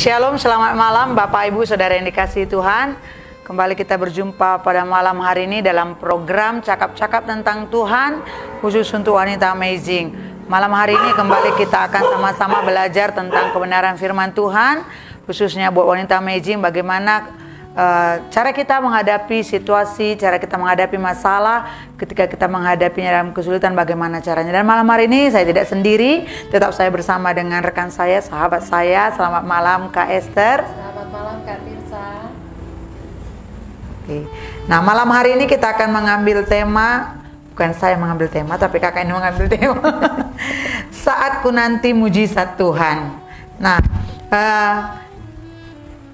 Shalom, selamat malam Bapak Ibu Saudara yang dikasihi Tuhan. Kembali kita berjumpa pada malam hari ini dalam program Cakap-Cakap tentang Tuhan, khusus untuk wanita amazing. Malam hari ini kembali kita akan sama-sama belajar tentang kebenaran firman Tuhan, khususnya buat wanita amazing, bagaimana cara kita menghadapi situasi, cara kita menghadapi masalah, ketika kita menghadapinya dalam kesulitan, bagaimana caranya. Dan malam hari ini saya tidak sendiri, tetap saya bersama dengan rekan saya, sahabat saya. Selamat malam Kak Esther. Selamat malam Kak Tirsa. Oke. Nah, malam hari ini kita akan mengambil tema, bukan saya mengambil tema, tapi kakak ini mengambil tema. Saatku nanti mujizat Tuhan. Nah,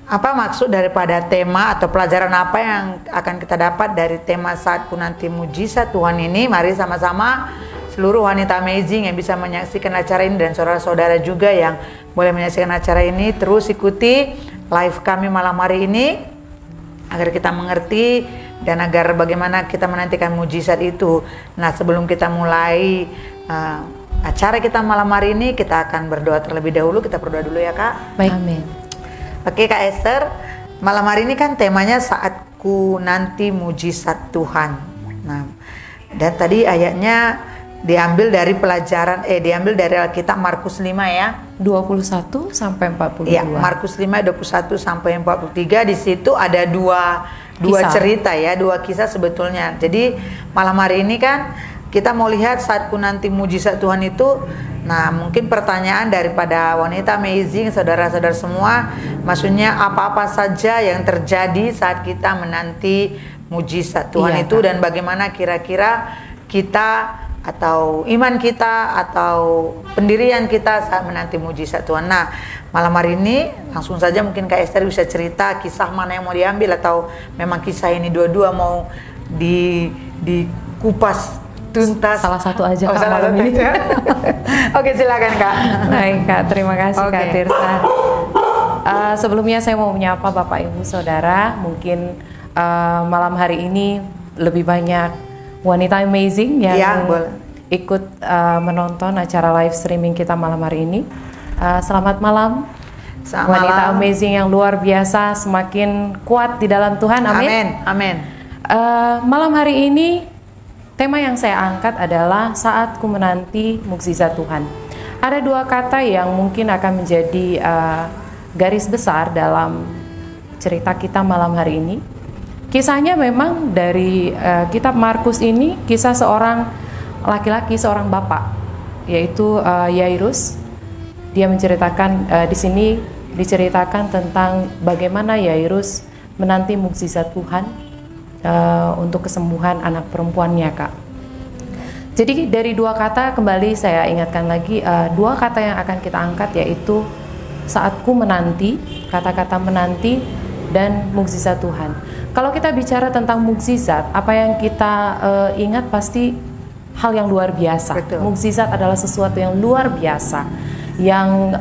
apa maksud daripada tema atau pelajaran apa yang akan kita dapat dari tema saatku nanti mujizat Tuhan ini? Mari sama-sama seluruh wanita amazing yang bisa menyaksikan acara ini dan saudara-saudara juga yang boleh menyaksikan acara ini, terus ikuti live kami malam hari ini agar kita mengerti dan agar bagaimana kita menantikan mujizat itu. Nah, sebelum kita mulai acara kita malam hari ini, kita akan berdoa terlebih dahulu. Kita berdoa dulu ya Kak. Baik. Amin. Oke Kak Esther, malam hari ini kan temanya saatku nanti mujizat Tuhan. Nah, dan tadi ayatnya diambil dari pelajaran diambil dari Alkitab Markus 5 ya. 21 sampai 42. Iya, Markus 5 21 sampai 43. Di situ ada dua cerita ya, dua kisah sebetulnya. Jadi malam hari ini kan kita mau lihat saatku nanti mujizat Tuhan itu. Nah, mungkin pertanyaan daripada wanita amazing, saudara-saudara semua, maksudnya apa-apa saja yang terjadi saat kita menanti mujizat Tuhan itu, dan bagaimana kira-kira kita atau iman kita atau pendirian kita saat menanti mujizat Tuhan. Nah, malam hari ini langsung saja mungkin Kak Esther bisa cerita kisah mana yang mau diambil, atau memang kisah ini dua-dua mau dikupas tuntas. Salah satu aja Kak malam ini. Oke, silakan Kak. Baik Kak, terima kasih Kak Tirsa. Sebelumnya saya mau menyapa Bapak Ibu Saudara. Mungkin malam hari ini lebih banyak wanita amazing yang ikut menonton acara live streaming kita malam hari ini. Selamat malam. Wanita amazing yang luar biasa, semakin kuat di dalam Tuhan. Amin. Amin. Amin. Malam hari ini tema yang saya angkat adalah saatku menanti mukjizat Tuhan. Ada dua kata yang mungkin akan menjadi garis besar dalam cerita kita malam hari ini. Kisahnya memang dari kitab Markus ini, kisah seorang laki-laki, seorang bapak, yaitu Yairus. Dia menceritakan di sini diceritakan tentang bagaimana Yairus menanti mukjizat Tuhan untuk kesembuhan anak perempuannya Kak. Jadi dari dua kata, kembali saya ingatkan lagi, dua kata yang akan kita angkat yaitu saatku menanti, kata-kata menanti, dan mukjizat Tuhan. Kalau kita bicara tentang mukjizat, apa yang kita ingat pasti hal yang luar biasa. Mukjizat adalah sesuatu yang luar biasa, yang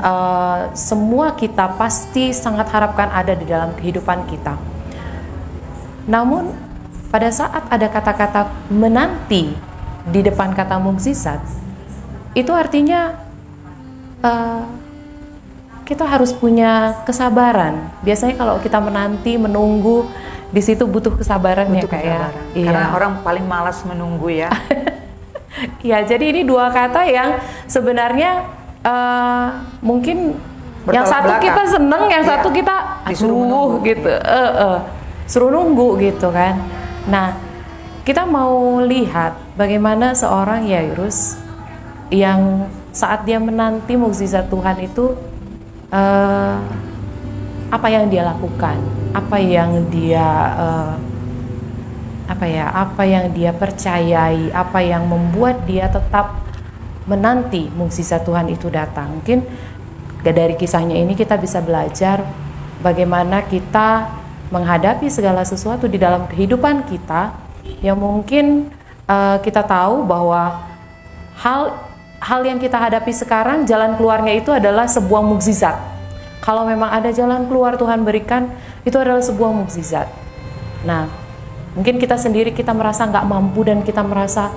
semua kita pasti sangat harapkan ada di dalam kehidupan kita. Namun pada saat ada kata-kata menanti di depan kata mukjizat, itu artinya kita harus punya kesabaran. Biasanya kalau kita menanti, menunggu, di situ butuh kesabaran ya Kak ya. Karena orang paling malas menunggu ya. Ya, jadi ini dua kata yang sebenarnya mungkin yang satu kita seneng, yang satu kita aduh gitu, suruh nunggu gitu kan. Nah, kita mau lihat bagaimana seorang Yairus yang saat dia menanti mukjizat Tuhan itu, apa yang dia lakukan, apa yang dia percayai, apa yang membuat dia tetap menanti mukjizat Tuhan itu datang. Mungkin dari kisahnya ini kita bisa belajar bagaimana kita menghadapi segala sesuatu di dalam kehidupan kita yang mungkin kita tahu bahwa hal yang kita hadapi sekarang, jalan keluarnya itu adalah sebuah mukjizat. Kalau memang ada jalan keluar Tuhan berikan, itu adalah sebuah mukjizat. Nah, mungkin kita sendiri kita merasa nggak mampu dan kita merasa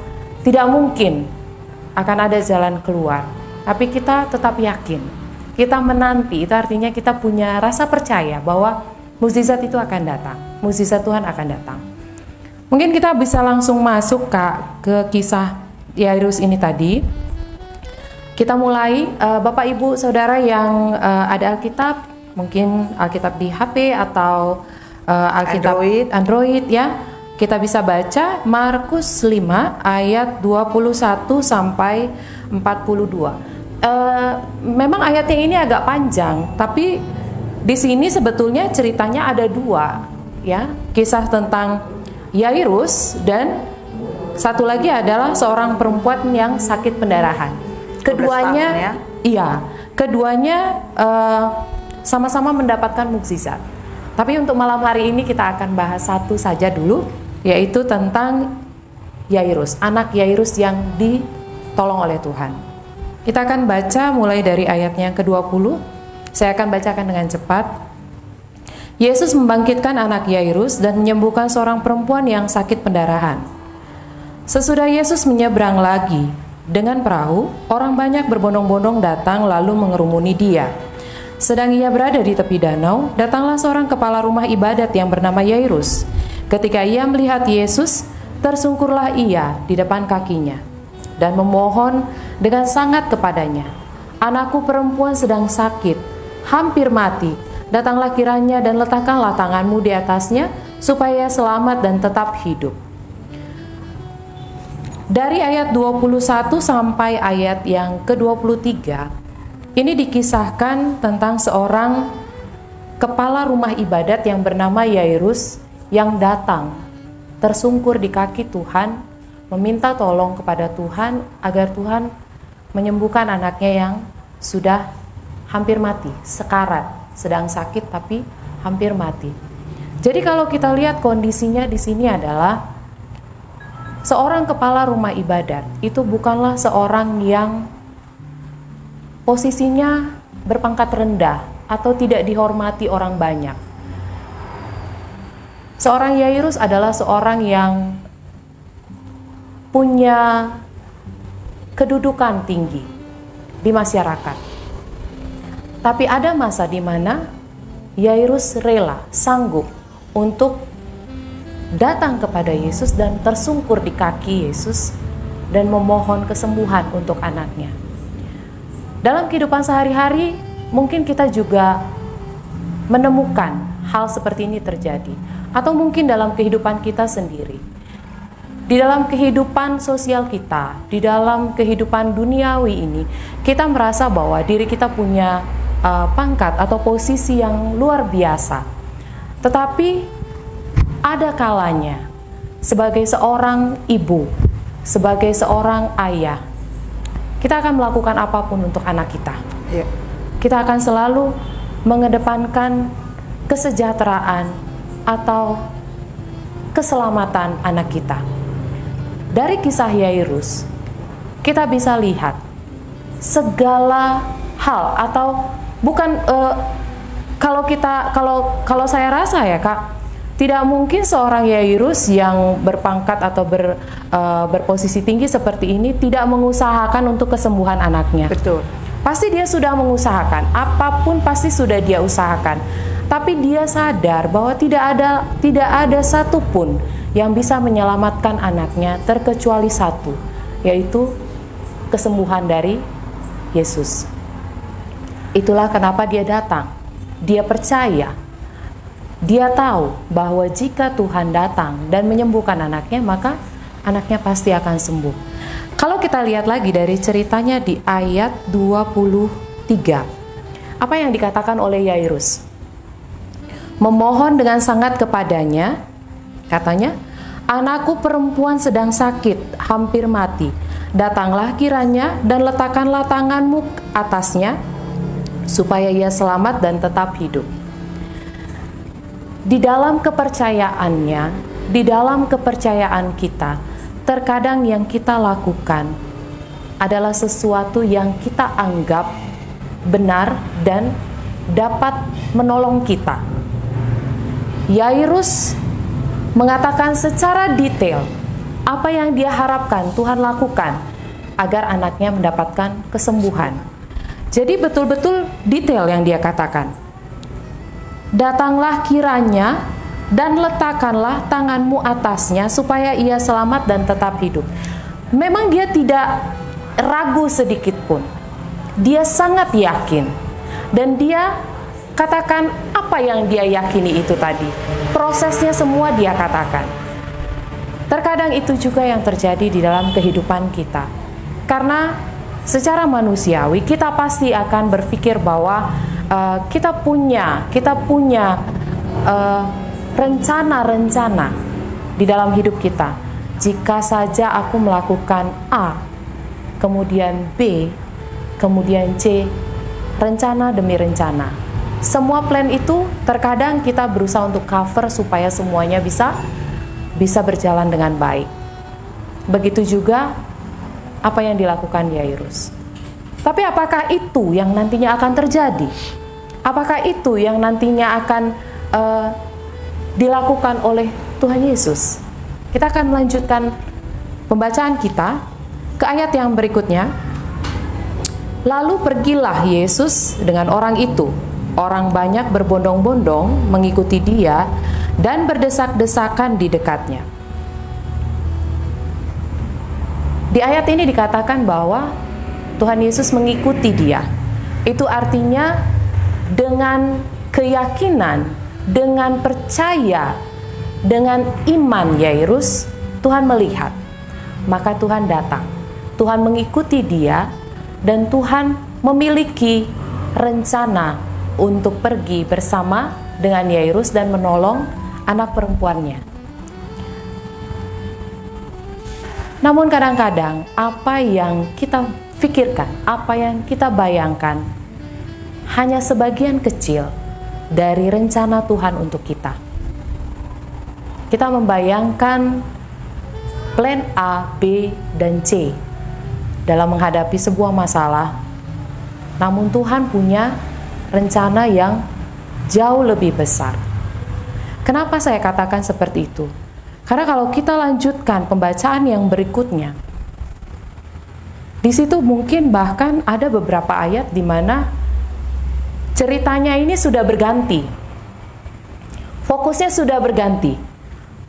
tidak mungkin akan ada jalan keluar, tapi kita tetap yakin kita menanti, itu artinya kita punya rasa percaya bahwa mukjizat itu akan datang, mukjizat Tuhan akan datang. Mungkin kita bisa langsung masuk Kak ke kisah Yairus ini tadi. Kita mulai, Bapak Ibu Saudara yang ada Alkitab, mungkin Alkitab di HP atau Alkitab Android ya, kita bisa baca Markus 5 ayat 21 sampai 42. Memang ayatnya ini agak panjang, tapi di sini sebetulnya ceritanya ada dua, ya, kisah tentang Yairus dan satu lagi adalah seorang perempuan yang sakit pendarahan. Keduanya, tahun, ya? Iya, keduanya sama-sama mendapatkan mukjizat. Tapi untuk malam hari ini kita akan bahas satu saja dulu, yaitu tentang Yairus, anak Yairus yang ditolong oleh Tuhan. Kita akan baca mulai dari ayatnya ke-20. Saya akan bacakan dengan cepat. Yesus membangkitkan anak Yairus dan menyembuhkan seorang perempuan yang sakit pendarahan. Sesudah Yesus menyeberang lagi dengan perahu, orang banyak berbondong-bondong datang lalu mengerumuni dia. Sedang ia berada di tepi danau, datanglah seorang kepala rumah ibadat yang bernama Yairus. Ketika ia melihat Yesus, tersungkurlah ia di depan kakinya dan memohon dengan sangat kepadanya, "Anakku perempuan sedang sakit, hampir mati. Datanglah kiranya dan letakkanlah tanganmu di atasnya, supaya selamat dan tetap hidup." Dari ayat 21 sampai ayat yang ke-23, ini dikisahkan tentang seorang kepala rumah ibadat yang bernama Yairus yang datang, tersungkur di kaki Tuhan, meminta tolong kepada Tuhan agar Tuhan menyembuhkan anaknya yang sudah hampir mati, sekarat, sedang sakit tapi hampir mati. Jadi kalau kita lihat kondisinya di sini adalah seorang kepala rumah ibadat itu bukanlah seorang yang posisinya berpangkat rendah atau tidak dihormati orang banyak. Seorang Yairus adalah seorang yang punya kedudukan tinggi di masyarakat. Tapi ada masa di mana Yairus rela, sanggup untuk datang kepada Yesus dan tersungkur di kaki Yesus dan memohon kesembuhan untuk anaknya. Dalam kehidupan sehari-hari, mungkin kita juga menemukan hal seperti ini terjadi, atau mungkin dalam kehidupan kita sendiri. Di dalam kehidupan sosial kita, di dalam kehidupan duniawi ini, kita merasa bahwa diri kita punya pangkat atau posisi yang luar biasa. Tetapi ada kalanya sebagai seorang ibu, sebagai seorang ayah, kita akan melakukan apapun untuk anak kita. Ya. Kita akan selalu mengedepankan kesejahteraan atau keselamatan anak kita. Dari kisah Yairus, kita bisa lihat segala hal, atau bukan kalau saya rasa ya Kak, tidak mungkin seorang Yairus yang berpangkat atau berposisi tinggi seperti ini tidak mengusahakan untuk kesembuhan anaknya. Betul. Pasti dia sudah mengusahakan, apapun pasti sudah dia usahakan. Tapi dia sadar bahwa tidak ada satupun yang bisa menyelamatkan anaknya terkecuali satu, yaitu kesembuhan dari Yesus. Itulah kenapa dia datang. Dia percaya, dia tahu bahwa jika Tuhan datang dan menyembuhkan anaknya, maka anaknya pasti akan sembuh. Kalau kita lihat lagi dari ceritanya di ayat 23, apa yang dikatakan oleh Yairus? Memohon dengan sangat kepadanya, katanya, "Anakku perempuan sedang sakit, hampir mati. Datanglah kiranya dan letakkanlah tanganmu atasnya, supaya ia selamat dan tetap hidup." Di dalam kepercayaannya, di dalam kepercayaan kita, terkadang yang kita lakukan adalah sesuatu yang kita anggap benar dan dapat menolong kita. Yairus mengatakan secara detail apa yang dia harapkan Tuhan lakukan agar anaknya mendapatkan kesembuhan. Jadi betul-betul detail yang dia katakan. Datanglah kiranya dan letakkanlah tanganmu atasnya supaya ia selamat dan tetap hidup. Memang dia tidak ragu sedikit pun. Dia sangat yakin. Dan dia katakan apa yang dia yakini itu tadi. Prosesnya semua dia katakan. Terkadang itu juga yang terjadi di dalam kehidupan kita. Karena secara manusiawi kita pasti akan berpikir bahwa kita punya rencana-rencana di dalam hidup kita. Jika saja aku melakukan A, kemudian B, kemudian C, rencana demi rencana. Semua plan itu terkadang kita berusaha untuk cover supaya semuanya bisa berjalan dengan baik. Begitu juga apa yang dilakukan Yairus. Tapi apakah itu yang nantinya akan terjadi? Apakah itu yang nantinya akan dilakukan oleh Tuhan Yesus? Kita akan melanjutkan pembacaan kita ke ayat yang berikutnya. Lalu pergilah Yesus dengan orang itu. Orang banyak berbondong-bondong mengikuti dia dan berdesak-desakan di dekatnya. Di ayat ini dikatakan bahwa Tuhan Yesus mengikuti dia. Itu artinya dengan keyakinan, dengan percaya, dengan iman Yairus, Tuhan melihat. Maka Tuhan datang. Tuhan mengikuti dia dan Tuhan memiliki rencana untuk pergi bersama dengan Yairus dan menolong anak perempuannya. Namun kadang-kadang apa yang kita pikirkan, apa yang kita bayangkan hanya sebagian kecil dari rencana Tuhan untuk kita. Kita membayangkan plan A, B, dan C dalam menghadapi sebuah masalah. Namun Tuhan punya rencana yang jauh lebih besar. Kenapa saya katakan seperti itu? Karena kalau kita lanjutkan pembacaan yang berikutnya, di situ mungkin bahkan ada beberapa ayat di mana ceritanya ini sudah berganti. Fokusnya sudah berganti.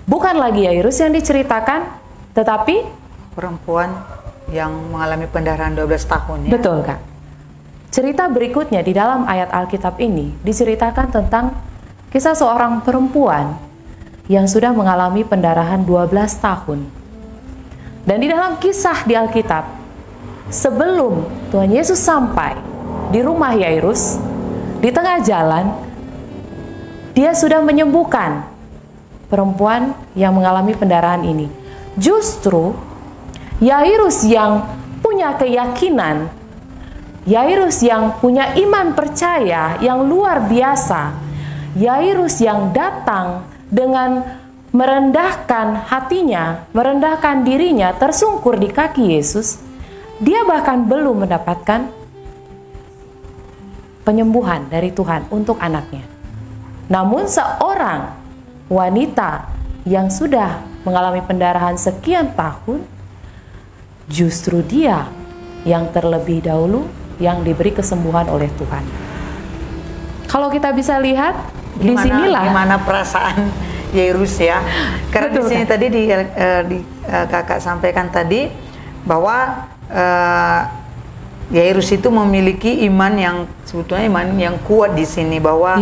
Bukan lagi Yairus yang diceritakan, tetapi perempuan yang mengalami pendarahan 12 tahun ya. Betul, Kak. Cerita berikutnya di dalam ayat Alkitab ini diceritakan tentang kisah seorang perempuan yang sudah mengalami pendarahan 12 tahun. Dan di dalam kisah di Alkitab, sebelum Tuhan Yesus sampai di rumah Yairus, di tengah jalan, dia sudah menyembuhkan perempuan yang mengalami pendarahan ini. Justru Yairus yang punya keyakinan, Yairus yang punya iman percaya yang luar biasa, Yairus yang datang dengan merendahkan hatinya, merendahkan dirinya, tersungkur di kaki Yesus, dia bahkan belum mendapatkan penyembuhan dari Tuhan untuk anaknya. Namun seorang wanita yang sudah mengalami pendarahan sekian tahun, justru dia yang terlebih dahulu yang diberi kesembuhan oleh Tuhan. Kalau kita bisa lihat, gimana perasaan Yairus ya? Karena di sini tadi kakak sampaikan tadi bahwa Yairus itu memiliki iman yang sebetulnya iman yang kuat di sini, bahwa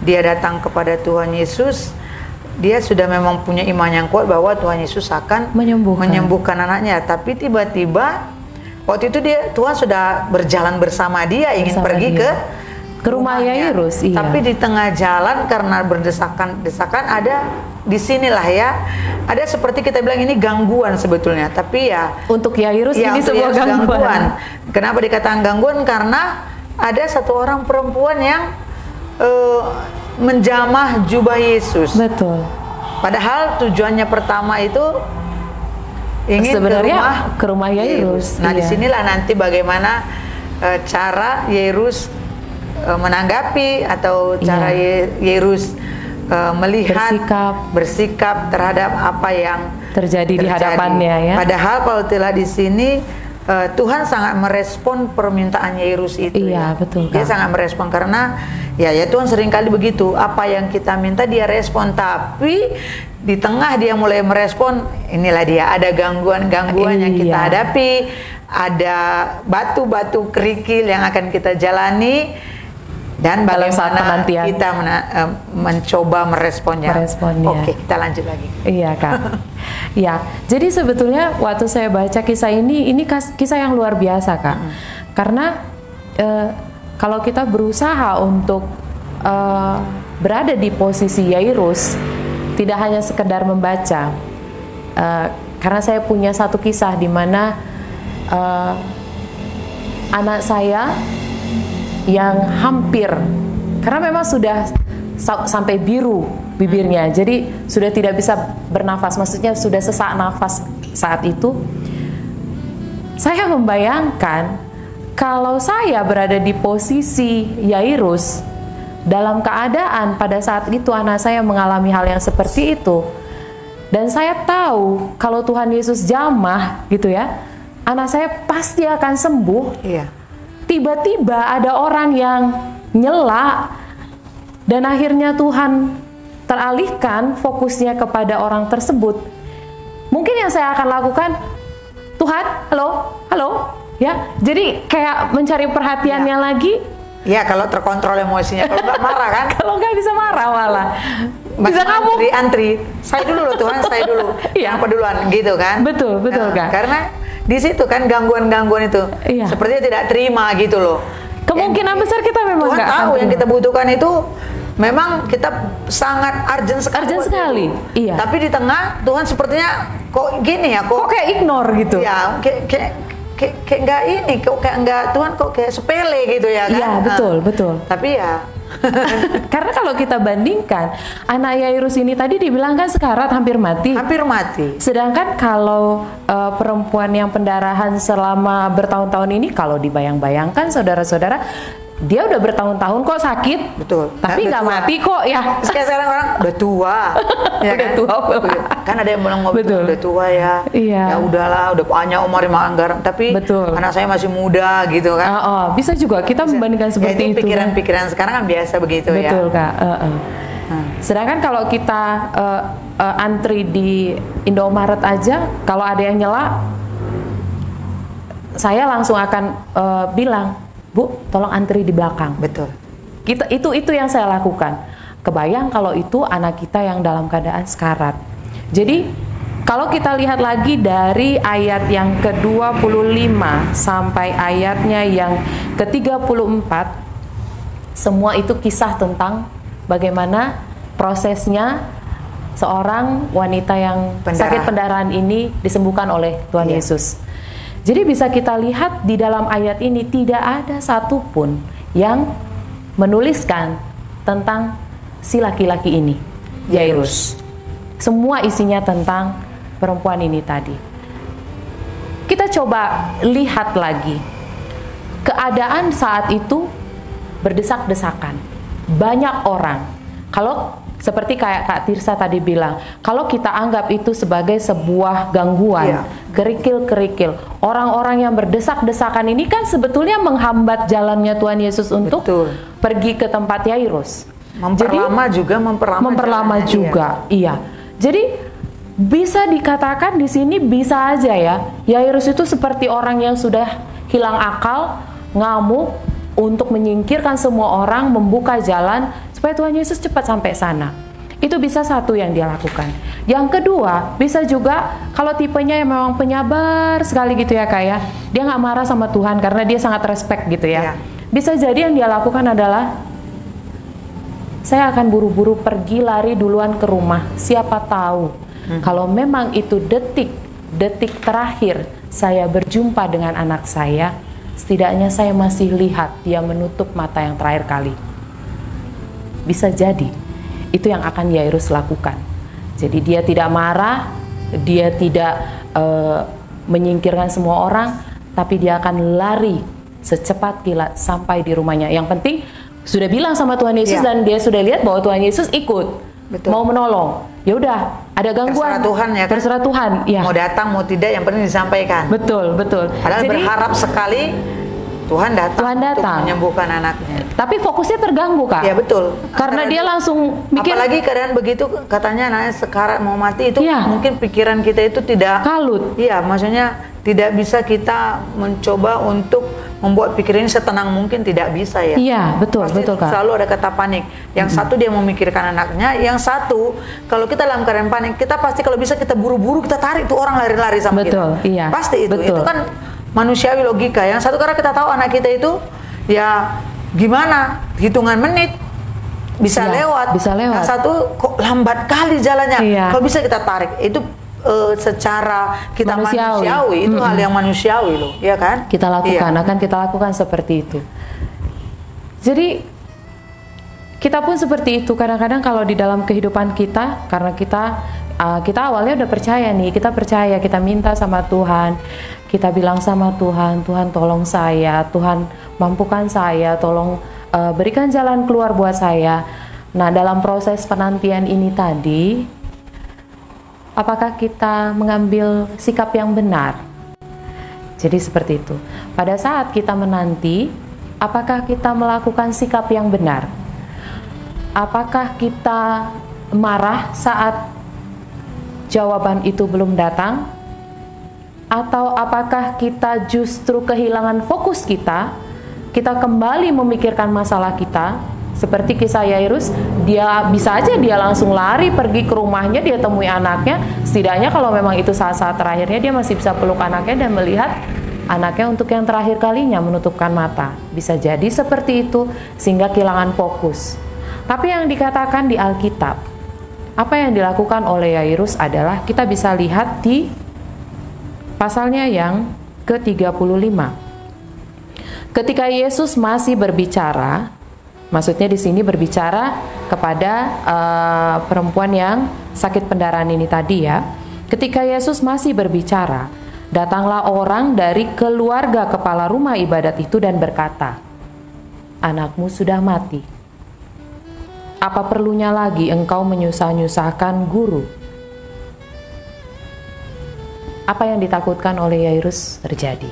dia datang kepada Tuhan Yesus. Dia sudah memang punya iman yang kuat bahwa Tuhan Yesus akan menyembuhkan anaknya. Tapi tiba-tiba waktu itu Tuhan sudah berjalan bersama dia, ingin pergi ke rumah Yairus. Iya. Tapi di tengah jalan karena berdesakan ada di sinilah ya, ada seperti kita bilang ini gangguan sebetulnya. Tapi ya untuk Yairus ini sebuah gangguan. Kenapa dikatakan gangguan? Karena ada satu orang perempuan yang menjamah jubah Yesus. Betul. Padahal tujuannya pertama itu ingin sebenarnya ke rumah Yairus. Nah, disinilah nanti bagaimana cara Yairus menanggapi atau cara Yairus melihat bersikap terhadap apa yang terjadi di hadapannya ya. Padahal kalau telah di sini Tuhan sangat merespon permintaan Yairus itu. Iya, ya. betul, Dia Kak. sangat merespon karena ya Tuhan seringkali begitu. Apa yang kita minta dia respon, tapi di tengah dia mulai merespon, inilah dia ada gangguan-gangguan yang kita Iya. hadapi, ada batu-batu kerikil yang akan kita jalani, dan Dalam saat bagaimana penantian. kita mencoba meresponnya. Meresponnya. Oke, kita lanjut lagi. Iya, Kak. Ya, jadi sebetulnya waktu saya baca kisah ini kisah yang luar biasa, Kak. Karena kalau kita berusaha untuk berada di posisi Yairus, tidak hanya sekedar membaca. Karena saya punya satu kisah di mana anak saya yang hampir, karena memang sudah sampai biru bibirnya, jadi sudah tidak bisa bernafas, maksudnya sudah sesak nafas saat itu. Saya membayangkan kalau saya berada di posisi Yairus, dalam keadaan pada saat itu anak saya mengalami hal yang seperti itu, dan saya tahu kalau Tuhan Yesus jamah gitu ya, anak saya pasti akan sembuh. Iya. Tiba-tiba ada orang yang nyela, dan akhirnya Tuhan teralihkan fokusnya kepada orang tersebut. Mungkin yang saya akan lakukan, Tuhan, halo, ya. Jadi kayak mencari perhatiannya lagi. Ya, kalau terkontrol emosinya, kalau nggak marah kan? Kalau nggak bisa marah malah. Bisa kamu antri. Saya dulu loh Tuhan, saya dulu. Iya. Apa duluan gitu kan? Betul, Kak. Karena di situ kan gangguan-gangguan itu, Iya. sepertinya tidak terima gitu loh. Kemungkinan besar kita memang Tuhan nggak akan tahu yang terima. kita butuhkan itu memang kita sangat urgent sekali. Urgent sekali, iya. Tapi di tengah Tuhan sepertinya kok gini ya, Kok kayak ignore gitu? Ya, kayak nggak ini, kayak nggak, Tuhan kok kayak sepele gitu ya kan? Iya, betul. Tapi ya. Karena kalau kita bandingkan, anak Yairus ini tadi dibilang kan sekarat, hampir mati. Hampir mati. Sedangkan kalau perempuan yang pendarahan selama bertahun-tahun ini, kalau dibayang-bayangkan saudara-saudara, dia udah bertahun-tahun kok sakit, Betul. tapi nggak mati kok ya. Terus kayak sekarang orang udah tua, ya Udah kan? tua pula. Kan ada yang bilang ngobrol Betul. udah tua ya, Iya. ya udahlah, udah banyak umur anggaran, tapi Betul. anak saya masih muda gitu kan. Bisa juga kita membandingkan seperti Ya, itu. pikiran-pikiran sekarang kan biasa begitu ya. Betul, Kak. Sedangkan kalau kita antri di Indomaret aja, kalau ada yang nyela, saya langsung akan bilang, Bu, tolong antri di belakang. Betul. Itu yang saya lakukan. Kebayang kalau itu anak kita yang dalam keadaan sekarat. Jadi kalau kita lihat lagi dari ayat yang ke-25 sampai ayatnya yang ke-34, semua itu kisah tentang bagaimana prosesnya seorang wanita yang sakit pendarahan ini disembuhkan oleh Tuhan Yesus. Jadi bisa kita lihat di dalam ayat ini tidak ada satupun yang menuliskan tentang si laki-laki ini, Yairus. Semua isinya tentang perempuan ini tadi. Kita coba lihat lagi. Keadaan saat itu berdesak-desakan. Banyak orang. Kalau seperti kayak Kak Tirsa tadi bilang, kalau kita anggap itu sebagai sebuah gangguan, kerikil-kerikil, orang-orang yang berdesak-desakan ini kan sebetulnya menghambat jalannya Tuhan Yesus untuk pergi ke tempat Yairus. Memperlama juga, iya. Jadi bisa dikatakan di sini bisa aja ya, Yairus itu seperti orang yang sudah hilang akal, ngamuk, untuk menyingkirkan semua orang, membuka jalan supaya Tuhan Yesus cepat sampai sana. Itu bisa satu yang dia lakukan. Yang kedua, bisa juga kalau tipenya yang memang penyabar sekali gitu ya Kak ya, dia nggak marah sama Tuhan karena dia sangat respect gitu ya. Bisa jadi yang dia lakukan adalah, saya akan buru-buru pergi lari duluan ke rumah. Siapa tahu kalau memang itu detik terakhir saya berjumpa dengan anak saya, setidaknya saya masih lihat dia menutup mata yang terakhir kali. Bisa jadi itu yang akan Yairus lakukan. Jadi dia tidak marah, dia tidak menyingkirkan semua orang, tapi dia akan lari secepat kilat sampai di rumahnya. Yang penting sudah bilang sama Tuhan Yesus dan dia sudah lihat bahwa Tuhan Yesus ikut. Betul. mau menolong, ya udah ada gangguan. Terserah Tuhan ya kan? Terserah Tuhan, ya. Mau datang mau tidak yang penting disampaikan. Betul, betul. Padahal berharap sekali Tuhan datang untuk menyembuhkan anaknya. Tapi fokusnya terganggu, Kak. Ya betul. Karena dia langsung mikir. Apalagi keadaan begitu, katanya anaknya sekarang mau mati itu, mungkin pikiran kita itu tidak kalut. Iya, maksudnya tidak bisa kita mencoba untuk membuat pikiran ini setenang mungkin, tidak bisa ya. Iya, betul, pasti betul, Kak. Selalu ada kata panik. Yang satu dia memikirkan anaknya, yang satu kalau kita dalam keadaan panik, kita pasti kalau bisa kita buru-buru kita tarik tuh orang lari-lari sama kita. Betul, iya. Pasti itu. Betul. Itu kan manusiawi logika. Yang satu karena kita tahu anak kita itu ya gimana, hitungan menit bisa lewat. Bisa lewat. Yang satu kok lambat kali jalannya. Kalau bisa kita tarik, itu secara kita manusiawi itu hal yang manusiawi loh, ya kan? Kita lakukan, akan kita lakukan seperti itu. Jadi kita pun seperti itu kadang-kadang kalau di dalam kehidupan kita, karena kita awalnya udah percaya nih, kita percaya, kita minta sama Tuhan, kita bilang sama Tuhan, Tuhan tolong saya, Tuhan mampukan saya, tolong berikan jalan keluar buat saya. Nah, dalam proses penantian ini tadi, apakah kita mengambil sikap yang benar? Jadi seperti itu. Pada saat kita menanti, apakah kita melakukan sikap yang benar? Apakah kita marah saat jawaban itu belum datang? Atau apakah kita justru kehilangan fokus kita kembali memikirkan masalah kita? Seperti kisah Yairus, dia bisa aja dia langsung lari pergi ke rumahnya, dia temui anaknya. Setidaknya kalau memang itu saat-saat terakhirnya, dia masih bisa peluk anaknya dan melihat anaknya untuk yang terakhir kalinya menutupkan mata. Bisa jadi seperti itu sehingga kehilangan fokus. Tapi yang dikatakan di Alkitab, apa yang dilakukan oleh Yairus adalah kita bisa lihat di pasalnya yang ke-35. Ketika Yesus masih berbicara, maksudnya di sini berbicara kepada perempuan yang sakit pendarahan ini tadi ya. Ketika Yesus masih berbicara, datanglah orang dari keluarga kepala rumah ibadat itu dan berkata, "Anakmu sudah mati. Apa perlunya lagi engkau menyusah-nyusahkan guru?" Apa yang ditakutkan oleh Yairus terjadi.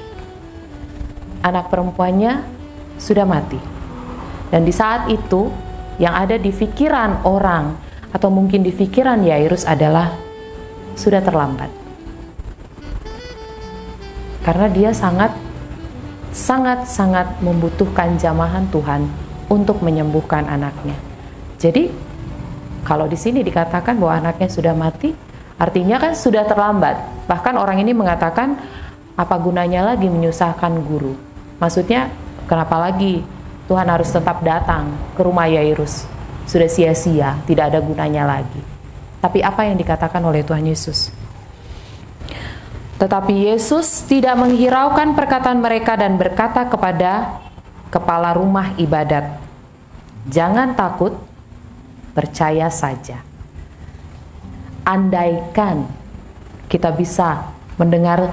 Anak perempuannya sudah mati. Dan di saat itu, yang ada di pikiran orang, atau mungkin di pikiran Yairus adalah, sudah terlambat. Karena dia sangat membutuhkan jamahan Tuhan untuk menyembuhkan anaknya. Jadi, kalau di sini dikatakan bahwa anaknya sudah mati, artinya kan sudah terlambat. Bahkan orang ini mengatakan, apa gunanya lagi menyusahkan guru? Maksudnya, kenapa lagi Tuhan harus tetap datang ke rumah Yairus? Sudah sia-sia, tidak ada gunanya lagi. Tapi apa yang dikatakan oleh Tuhan Yesus? Tetapi Yesus tidak menghiraukan perkataan mereka dan berkata kepada kepala rumah ibadat, "Jangan takut, percaya saja." Andaikan kita bisa mendengar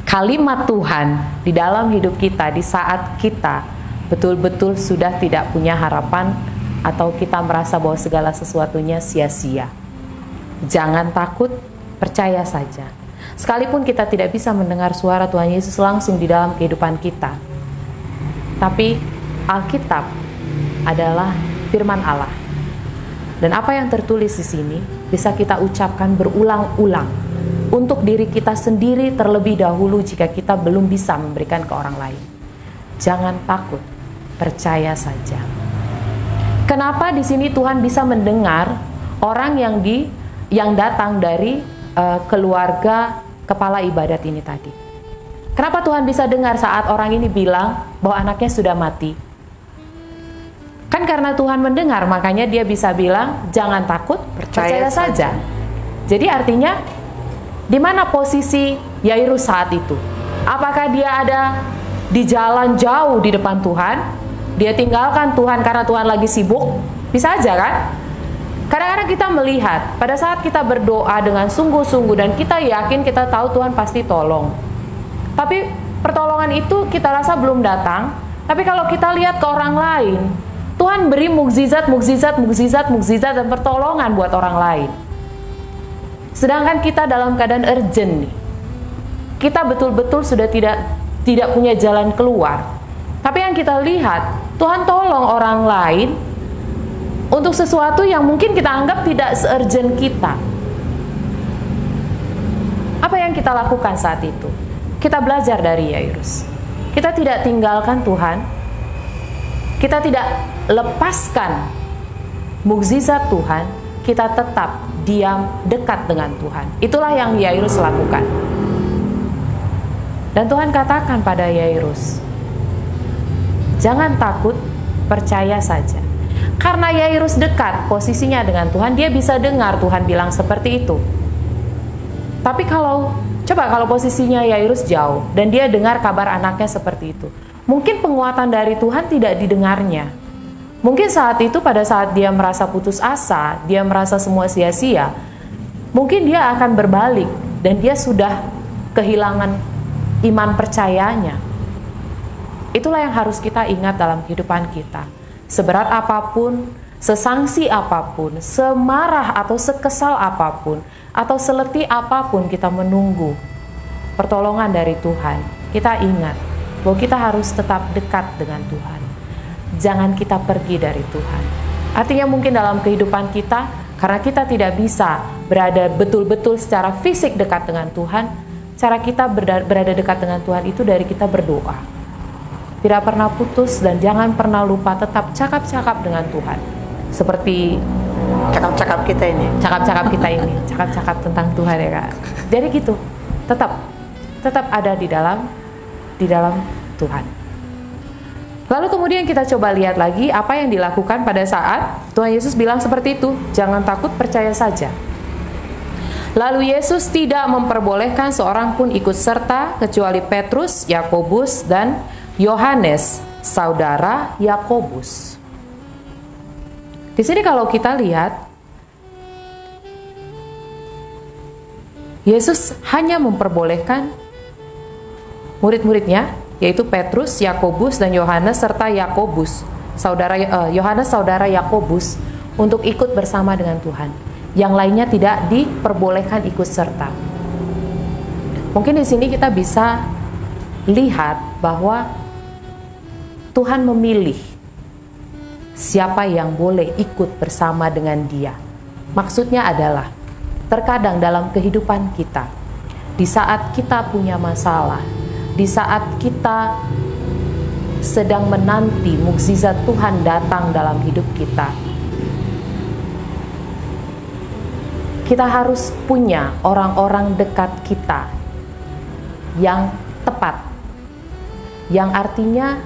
kalimat Tuhan di dalam hidup kita di saat kita betul-betul sudah tidak punya harapan atau kita merasa bahwa segala sesuatunya sia-sia. Jangan takut, percaya saja. Sekalipun kita tidak bisa mendengar suara Tuhan Yesus langsung di dalam kehidupan kita, tapi Alkitab adalah firman Allah. Dan apa yang tertulis di sini bisa kita ucapkan berulang-ulang untuk diri kita sendiri terlebih dahulu jika kita belum bisa memberikan ke orang lain. Jangan takut, percaya saja. Kenapa di sini Tuhan bisa mendengar orang yang datang dari keluarga kepala ibadat ini tadi? Kenapa Tuhan bisa dengar saat orang ini bilang bahwa anaknya sudah mati? Kan karena Tuhan mendengar, makanya dia bisa bilang, jangan takut, percaya saja. Jadi artinya, di mana posisi Yairus saat itu? Apakah dia ada di jalan jauh di depan Tuhan? Dia tinggalkan Tuhan karena Tuhan lagi sibuk? Bisa aja kan? Kadang-kadang kita melihat, pada saat kita berdoa dengan sungguh-sungguh dan kita yakin, kita tahu Tuhan pasti tolong. Tapi pertolongan itu kita rasa belum datang. Tapi kalau kita lihat ke orang lain, Tuhan beri mukjizat, mukjizat, mukjizat, mukjizat dan pertolongan buat orang lain. Sedangkan kita dalam keadaan urgent nih. Kita betul-betul sudah tidak punya jalan keluar. Tapi yang kita lihat, Tuhan tolong orang lain untuk sesuatu yang mungkin kita anggap tidak se-urgent kita. Apa yang kita lakukan saat itu? Kita belajar dari Yairus. Kita tidak tinggalkan Tuhan. Kita tidak lepaskan mukjizat Tuhan. Kita tetap diam dekat dengan Tuhan. Itulah yang Yairus lakukan. Dan Tuhan katakan pada Yairus, jangan takut, percaya saja. Karena Yairus dekat posisinya dengan Tuhan, dia bisa dengar Tuhan bilang seperti itu. Tapi coba kalau posisinya Yairus jauh dan dia dengar kabar anaknya seperti itu, mungkin penguatan dari Tuhan tidak didengarnya. Mungkin saat itu, pada saat dia merasa putus asa, dia merasa semua sia-sia, mungkin dia akan berbalik dan dia sudah kehilangan iman percayanya. Itulah yang harus kita ingat dalam kehidupan kita. Seberat apapun, sesangsi apapun, semarah atau sekesal apapun, atau seletih apapun kita menunggu pertolongan dari Tuhan, kita ingat bahwa kita harus tetap dekat dengan Tuhan. Jangan kita pergi dari Tuhan. Artinya mungkin dalam kehidupan kita, karena kita tidak bisa berada betul-betul secara fisik dekat dengan Tuhan, cara kita berada dekat dengan Tuhan itu dari kita berdoa. Tidak pernah putus dan jangan pernah lupa tetap cakap-cakap dengan Tuhan. Seperti cakap-cakap kita ini. Cakap-cakap tentang Tuhan ya Kak. Jadi gitu, tetap ada di dalam Tuhan. Lalu kemudian kita coba lihat lagi apa yang dilakukan pada saat Tuhan Yesus bilang seperti itu, jangan takut, percaya saja. Lalu Yesus tidak memperbolehkan seorang pun ikut serta kecuali Petrus, Yakobus, dan Yohanes, saudara Yakobus. Di sini kalau kita lihat, Yesus hanya memperbolehkan murid-muridnya, yaitu Petrus, Yakobus, dan Yohanes serta Yakobus, Yohanes saudara Yakobus, untuk ikut bersama dengan Tuhan. Yang lainnya tidak diperbolehkan ikut serta. Mungkin di sini kita bisa lihat bahwa Tuhan memilih siapa yang boleh ikut bersama dengan Dia. Maksudnya adalah terkadang dalam kehidupan kita, di saat kita punya masalah, di saat kita sedang menanti mukjizat Tuhan datang dalam hidup kita, kita harus punya orang-orang dekat kita yang tepat, yang artinya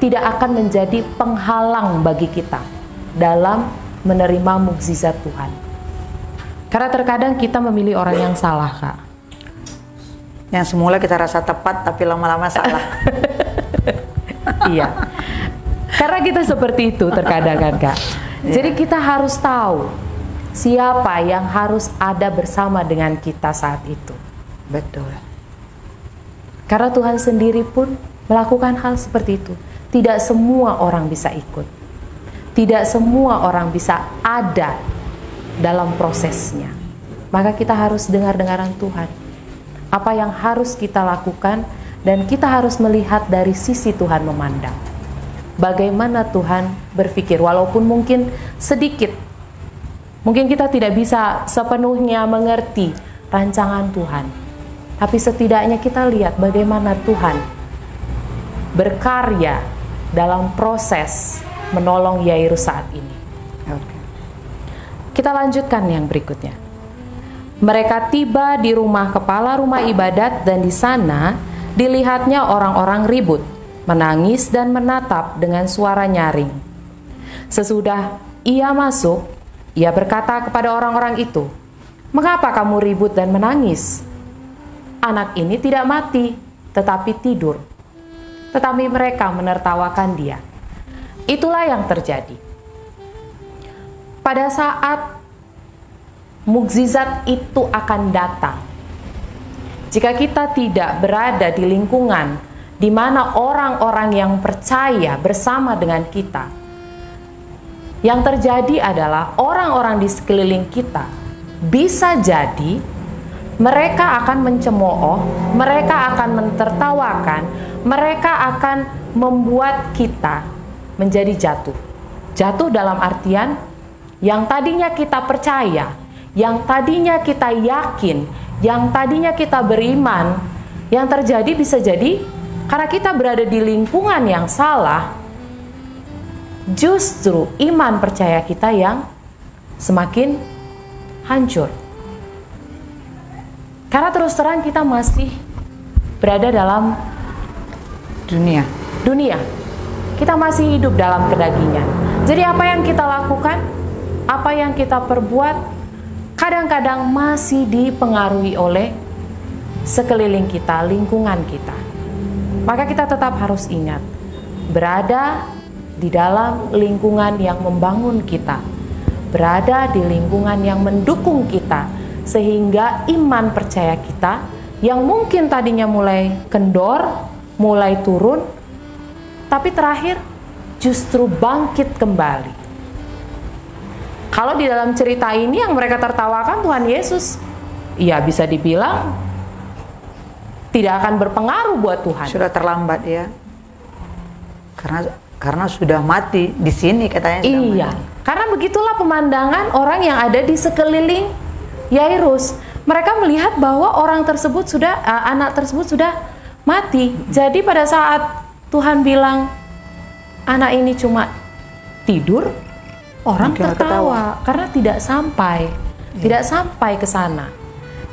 tidak akan menjadi penghalang bagi kita dalam menerima mukjizat Tuhan. Karena terkadang kita memilih orang yang salah, Kak. Yang semula kita rasa tepat tapi lama-lama salah. Iya. Karena kita seperti itu terkadang kan, Kak. Jadi kita harus tahu siapa yang harus ada bersama dengan kita saat itu. Betul. Karena Tuhan sendiri pun melakukan hal seperti itu. Tidak semua orang bisa ikut. Tidak semua orang bisa ada dalam prosesnya. Maka kita harus dengar-dengaran Tuhan. Apa yang harus kita lakukan, dan kita harus melihat dari sisi Tuhan memandang. Bagaimana Tuhan berpikir, walaupun mungkin sedikit. Mungkin kita tidak bisa sepenuhnya mengerti rancangan Tuhan. Tapi setidaknya kita lihat bagaimana Tuhan berkarya dalam proses menolong Yairus saat ini. Kita lanjutkan yang berikutnya. Mereka tiba di rumah kepala rumah ibadat dan di sana dilihatnya orang-orang ribut, menangis dan menatap dengan suara nyaring. Sesudah ia masuk, ia berkata kepada orang-orang itu, "Mengapa kamu ribut dan menangis? Anak ini tidak mati, tetapi tidur." Tetapi mereka menertawakan dia. Itulah yang terjadi. Pada saat mukjizat itu akan datang, jika kita tidak berada di lingkungan di mana orang-orang yang percaya bersama dengan kita, yang terjadi adalah orang-orang di sekeliling kita bisa jadi mereka akan mencemooh, mereka akan mentertawakan, mereka akan membuat kita menjadi jatuh. Jatuh dalam artian yang tadinya kita percaya, yang tadinya kita yakin, yang tadinya kita beriman, yang terjadi bisa jadi karena kita berada di lingkungan yang salah, justru iman percaya kita yang semakin hancur. Karena terus terang kita masih berada dalam dunia. Kita masih hidup dalam kedagingan. Jadi apa yang kita lakukan, apa yang kita perbuat, kadang-kadang masih dipengaruhi oleh sekeliling kita, lingkungan kita. Maka kita tetap harus ingat, berada di dalam lingkungan yang membangun kita, berada di lingkungan yang mendukung kita, sehingga iman percaya kita yang mungkin tadinya mulai kendor, mulai turun, tapi terakhir justru bangkit kembali. Kalau di dalam cerita ini yang mereka tertawakan Tuhan Yesus, ya bisa dibilang tidak akan berpengaruh buat Tuhan. Sudah terlambat ya. Karena sudah mati di sini katanya. Iya, karena begitulah pemandangan orang yang ada di sekeliling Yairus. Mereka melihat bahwa anak tersebut sudah mati. Jadi pada saat Tuhan bilang anak ini cuma tidur, orang tertawa karena tidak sampai ke sana.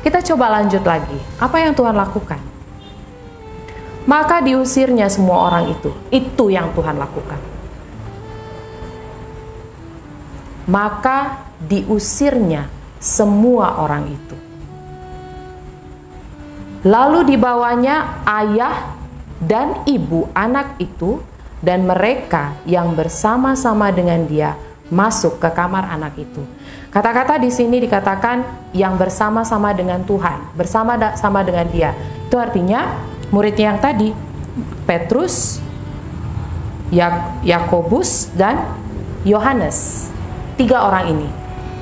Kita coba lanjut lagi. Apa yang Tuhan lakukan? Maka diusirnya semua orang itu. Itu yang Tuhan lakukan. Maka diusirnya semua orang itu. Lalu dibawanya ayah dan ibu anak itu dan mereka yang bersama-sama dengan dia masuk ke kamar anak itu. Kata-kata di sini dikatakan yang bersama-sama dengan Tuhan, bersama-sama dengan dia. Itu artinya muridnya yang tadi, Petrus, Yakobus dan Yohanes. 3 orang ini.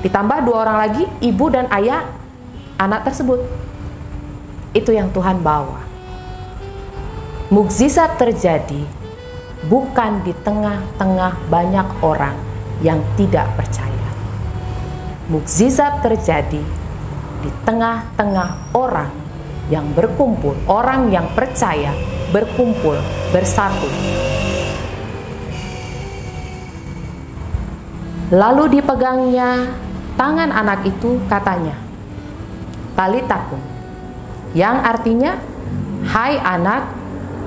Ditambah 2 orang lagi, ibu dan ayah anak tersebut. Itu yang Tuhan bawa. Mukjizat terjadi bukan di tengah-tengah banyak orang yang tidak percaya. Mukjizat terjadi di tengah-tengah orang yang berkumpul, orang yang percaya berkumpul, bersatu. Lalu dipegangnya tangan anak itu, katanya, Talitakum, yang artinya, hai anak,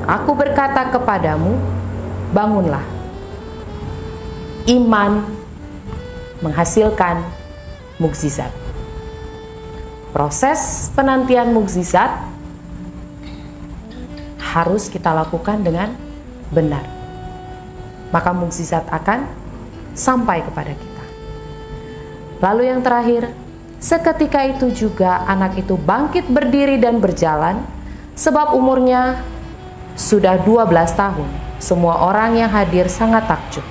aku berkata kepadamu, bangunlah. Iman menghasilkan mukjizat. Proses penantian mukjizat harus kita lakukan dengan benar. Maka mukjizat akan sampai kepada kita. Lalu yang terakhir, seketika itu juga anak itu bangkit berdiri dan berjalan, sebab umurnya sudah 12 tahun. Semua orang yang hadir sangat takjub.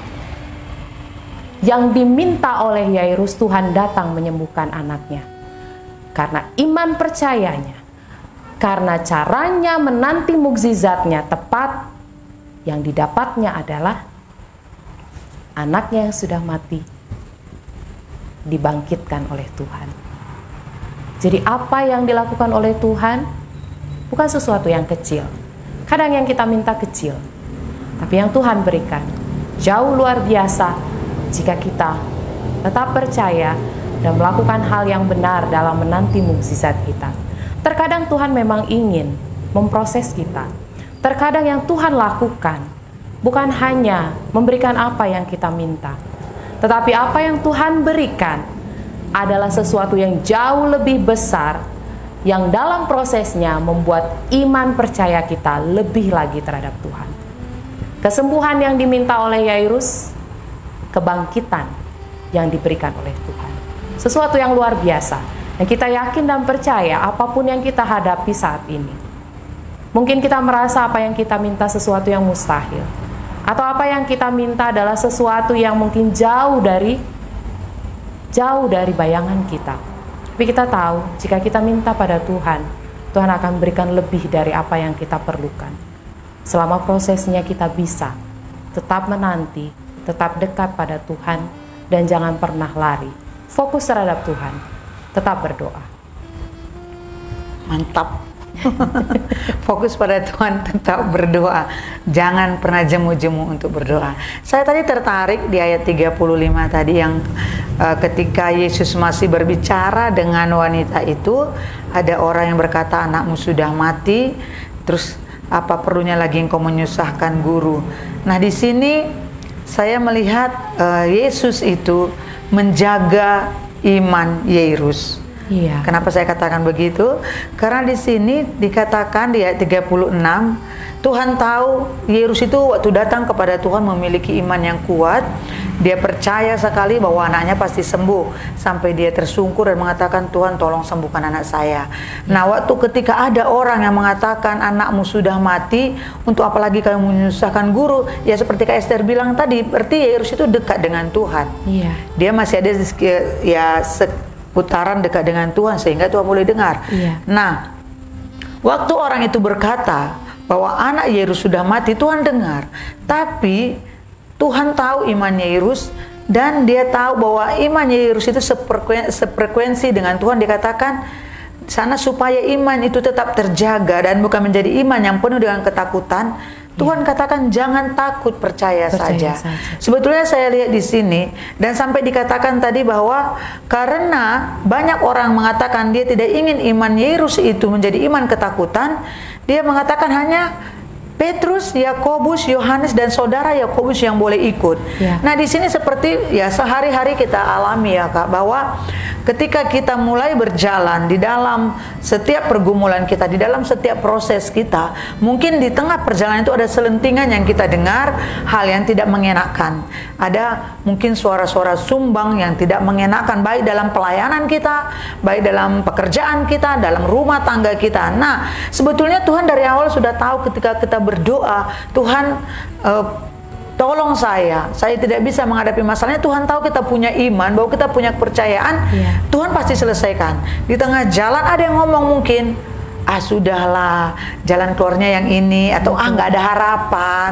Yang diminta oleh Yairus, Tuhan datang menyembuhkan anaknya. Karena iman percayanya, karena caranya menanti mukjizatnya tepat, yang didapatnya adalah anaknya yang sudah mati dibangkitkan oleh Tuhan. Jadi apa yang dilakukan oleh Tuhan bukan sesuatu yang kecil. Kadang yang kita minta kecil, tapi yang Tuhan berikan jauh luar biasa jika kita tetap percaya dan melakukan hal yang benar dalam menanti mukjizat kita. Terkadang Tuhan memang ingin memproses kita. Terkadang yang Tuhan lakukan bukan hanya memberikan apa yang kita minta, tetapi apa yang Tuhan berikan adalah sesuatu yang jauh lebih besar, yang dalam prosesnya membuat iman percaya kita lebih lagi terhadap Tuhan. Kesembuhan yang diminta oleh Yairus, kebangkitan yang diberikan oleh Tuhan. Sesuatu yang luar biasa, yang kita yakin dan percaya apapun yang kita hadapi saat ini. Mungkin kita merasa apa yang kita minta sesuatu yang mustahil, atau apa yang kita minta adalah sesuatu yang mungkin jauh dari bayangan kita. Tapi kita tahu, jika kita minta pada Tuhan, Tuhan akan berikan lebih dari apa yang kita perlukan. Selama prosesnya kita bisa tetap menanti, tetap dekat pada Tuhan, dan jangan pernah lari. Fokus terhadap Tuhan, tetap berdoa. Mantap. Fokus pada Tuhan, tetap berdoa. Jangan pernah jemu-jemu untuk berdoa. Saya tadi tertarik di ayat 35 tadi yang ketika Yesus masih berbicara dengan wanita itu, ada orang yang berkata, anakmu sudah mati, terus apa perlunya lagi engkau menyusahkan guru. Nah, di sini saya melihat Yesus itu menjaga iman Yairus. Iya. Kenapa saya katakan begitu? Karena di sini dikatakan di ayat 36, Tuhan tahu Yairus itu waktu datang kepada Tuhan memiliki iman yang kuat. Dia percaya sekali bahwa anaknya pasti sembuh, sampai dia tersungkur dan mengatakan, Tuhan tolong sembuhkan anak saya. Nah, waktu ketika ada orang yang mengatakan anakmu sudah mati, untuk apalagi kamu menyusahkan guru, ya seperti Kak Esther bilang tadi, berarti Yairus itu dekat dengan Tuhan. Iya. Dia masih ada ya putaran dekat dengan Tuhan sehingga Tuhan boleh dengar. Iya. Nah, waktu orang itu berkata bahwa anak Yairus sudah mati, Tuhan dengar. Tapi Tuhan tahu iman Yairus, dan dia tahu bahwa iman Yairus itu sefrekuensi dengan Tuhan. Dikatakan sana supaya iman itu tetap terjaga dan bukan menjadi iman yang penuh dengan ketakutan. Tuhan katakan jangan takut, percaya saja. Sebetulnya saya lihat di sini, dan sampai dikatakan tadi bahwa karena banyak orang mengatakan dia tidak ingin iman Yairus itu menjadi iman ketakutan, dia mengatakan hanya Petrus, Yakobus, Yohanes dan saudara Yakobus yang boleh ikut. Nah, di sini seperti ya sehari-hari kita alami ya Kak, bahwa ketika kita mulai berjalan di dalam setiap pergumulan kita, di dalam setiap proses kita, mungkin di tengah perjalanan itu ada selentingan yang kita dengar, hal yang tidak mengenakan. Ada mungkin suara-suara sumbang yang tidak mengenakan, baik dalam pelayanan kita, baik dalam pekerjaan kita, dalam rumah tangga kita. Nah, sebetulnya Tuhan dari awal sudah tahu ketika kita berdoa, Tuhan tolong saya tidak bisa menghadapi masalahnya. Tuhan tahu kita punya iman, bahwa kita punya kepercayaan, Tuhan pasti selesaikan. Di tengah jalan ada yang ngomong mungkin, sudahlah, jalan keluarnya yang ini, atau nggak ada harapan,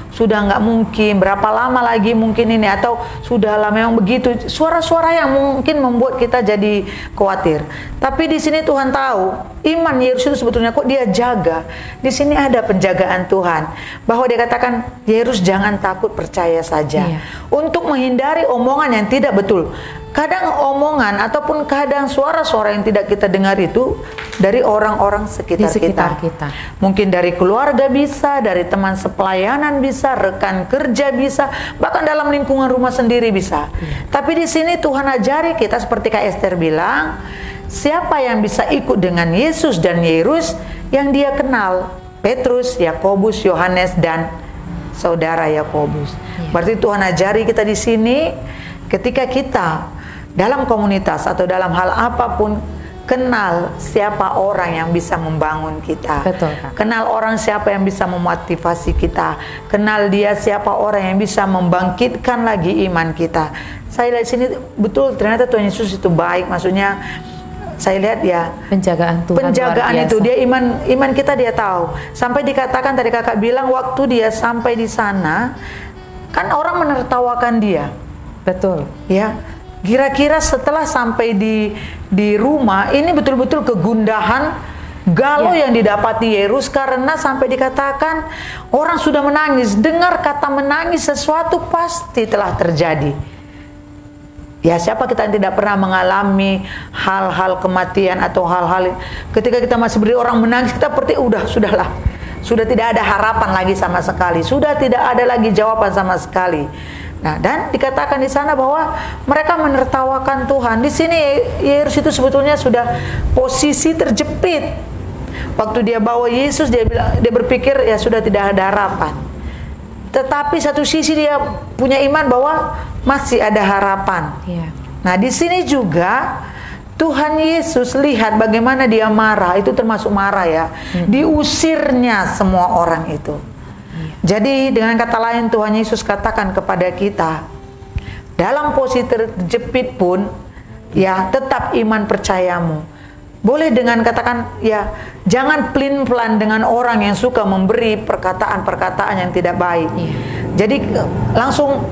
sudah nggak mungkin, berapa lama lagi mungkin ini, atau sudahlah memang begitu. Suara-suara yang mungkin membuat kita jadi khawatir. Tapi di sini Tuhan tahu iman Yairus itu sebetulnya kok dia jaga. Di sini ada penjagaan Tuhan, bahwa dia katakan, Yairus jangan takut, percaya saja. Untuk menghindari omongan yang tidak betul. Kadang omongan ataupun kadang suara-suara yang tidak kita dengar itu dari orang-orang sekitar kita. Mungkin dari keluarga bisa, dari teman sepelayanan bisa, rekan kerja bisa, bahkan dalam lingkungan rumah sendiri bisa. Tapi di sini Tuhan ajari kita seperti Kak Esther bilang, siapa yang bisa ikut dengan Yesus dan Yairus yang dia kenal? Petrus, Yakobus, Yohanes dan saudara Yakobus. Berarti Tuhan ajari kita di sini, ketika kita dalam komunitas atau dalam hal apapun, kenal siapa orang yang bisa membangun kita. Betul, Kak. Kenal orang siapa yang bisa memotivasi kita. Kenal dia siapa orang yang bisa membangkitkan lagi iman kita. Saya lihat sini betul, ternyata Tuhan Yesus itu baik. Maksudnya saya lihat ya penjagaan Tuhan, penjagaan itu, dia iman kita dia tahu. Sampai dikatakan tadi kakak bilang, waktu dia sampai di sana kan orang menertawakan dia. Betul. Ya. Kira-kira setelah sampai di rumah, ini betul-betul kegundahan, galau yang didapati Yairus, karena sampai dikatakan orang sudah menangis. Dengar kata menangis, sesuatu pasti telah terjadi. Ya, siapa kita yang tidak pernah mengalami hal-hal kematian atau hal-hal ketika kita masih berdiri, orang menangis, kita seperti sudahlah. Sudah tidak ada harapan lagi sama sekali. Sudah tidak ada lagi jawaban sama sekali. Nah, dan dikatakan di sana bahwa mereka menertawakan Tuhan. Di sini Yairus itu sebetulnya sudah posisi terjepit. Waktu dia bawa Yesus, dia berpikir ya sudah tidak ada harapan. Tetapi satu sisi dia punya iman bahwa masih ada harapan. Nah, di sini juga Tuhan Yesus lihat bagaimana dia marah, itu termasuk marah ya. Diusirnya semua orang itu. Jadi dengan kata lain Tuhan Yesus katakan kepada kita, dalam posisi terjepit pun ya tetap iman percayamu. Boleh dengan katakan ya, jangan pelin-pelan dengan orang yang suka memberi perkataan-perkataan yang tidak baik. Jadi langsung